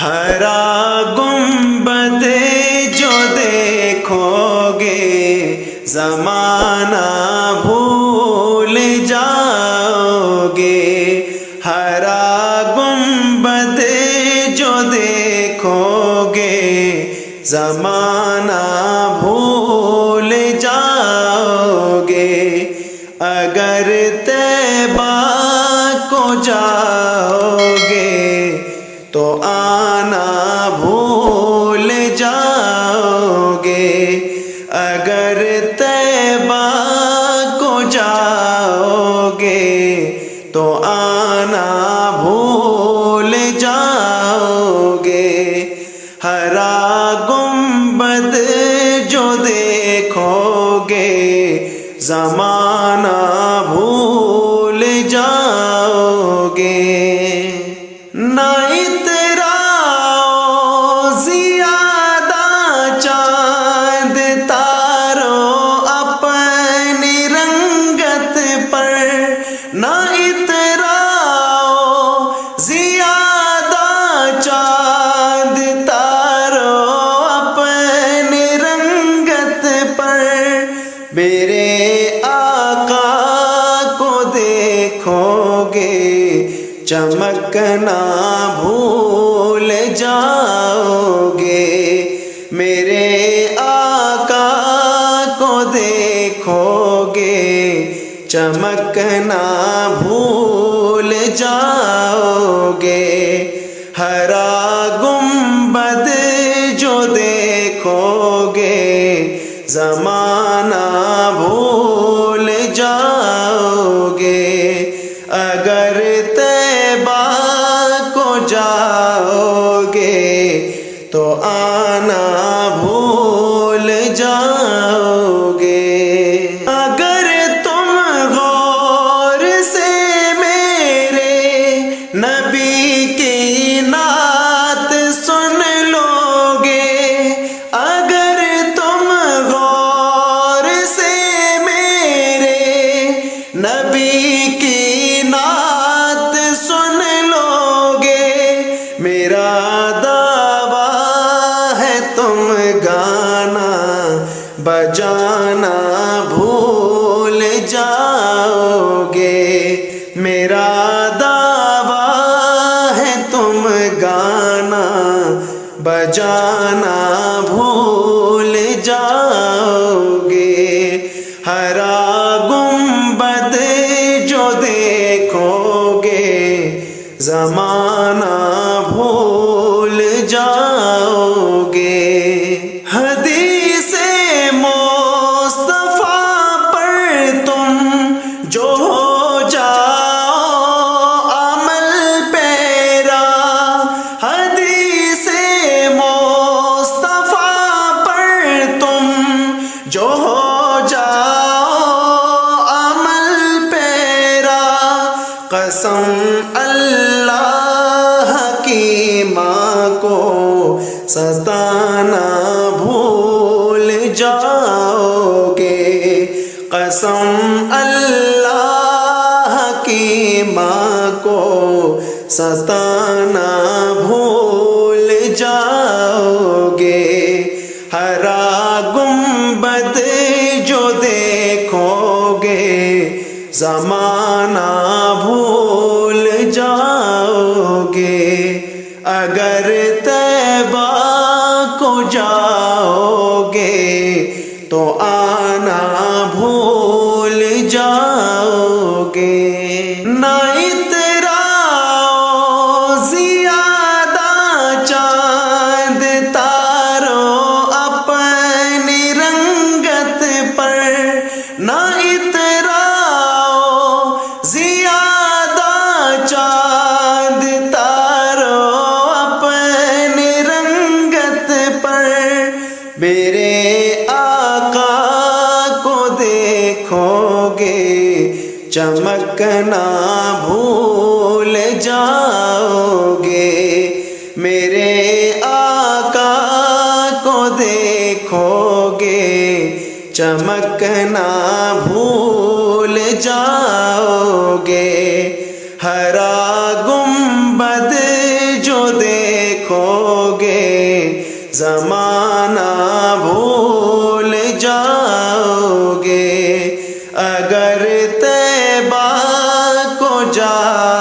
ہرا گنبد جو دیکھو گے زمانہ بھول جاؤ گے، ہرا گنبد جو دیکھو گے زمانہ بھول جاؤ گے، اگر طیبہ کو جاؤ گے تو آنا بھول جاؤ گے، اگر طیبہ کو جاؤ گے تو آنا بھول جاؤ گے، ہرا گنبد جو دیکھو گے زمانہ بھول جاؤ گے۔ نہ اتراؤ زیادہ چاند تارو اپنی رنگت پر، نہ اتراؤ زیادہ چاند تارو اپنی رنگت پر، میرے آقا کو دیکھو گے چمکنا بھول جاؤ گے، میرے آقا کو دیکھو گے چمکنا بھول جاؤ گے، ہرا گنبد جو دیکھو گے زمانہ بھول جاؤ گے، اگر طیبہ کو جاؤ گے تو آنا بھول جاؤ گے، اگر تم غور سے میرے نبی کی نعت سن لو گے، اگر تم غور سے میرے نبی کی نعت سن لو گے، میرا دعویٰ ہے تم گانا بجانا بھول جاؤ گے، میرا دعویٰ ہے تم گانا بجانا بھول جاؤ گے، ہرا گنبد جو دیکھو گے زمانہ بھول جاؤ گے، حدیث مصطفیٰ پر تم جو ہو جاؤ عمل پیرا، حدیث مصطفیٰ پر تم جو ہو جاؤ عمل پیرا، قسم اللہ کی ماں کو ستانا بھول جاؤ گے، قسم اللہ کی ماں کو ستانا بھول جاؤ گے، ہرا گنبد جو دیکھو گے زمانہ بھول جاؤ گے، اگر طیبہ کو جاؤ گے تو آنا بھول جاؤ گے، نہ اتراؤ زیادہ چاند تارو اپنی رنگت پر، نہ اتراؤ زیادہ چاند تارو اپنی رنگت پر، میرے آقا کو دیکھو گے چمکنا بھول جاؤ گے، میرے آقا کو دیکھو گے چمکنا بھول جاؤ گے، ہرا گنبد جو دیکھو زمانہ بھول جاؤ گے، اگر طیبہ کو جا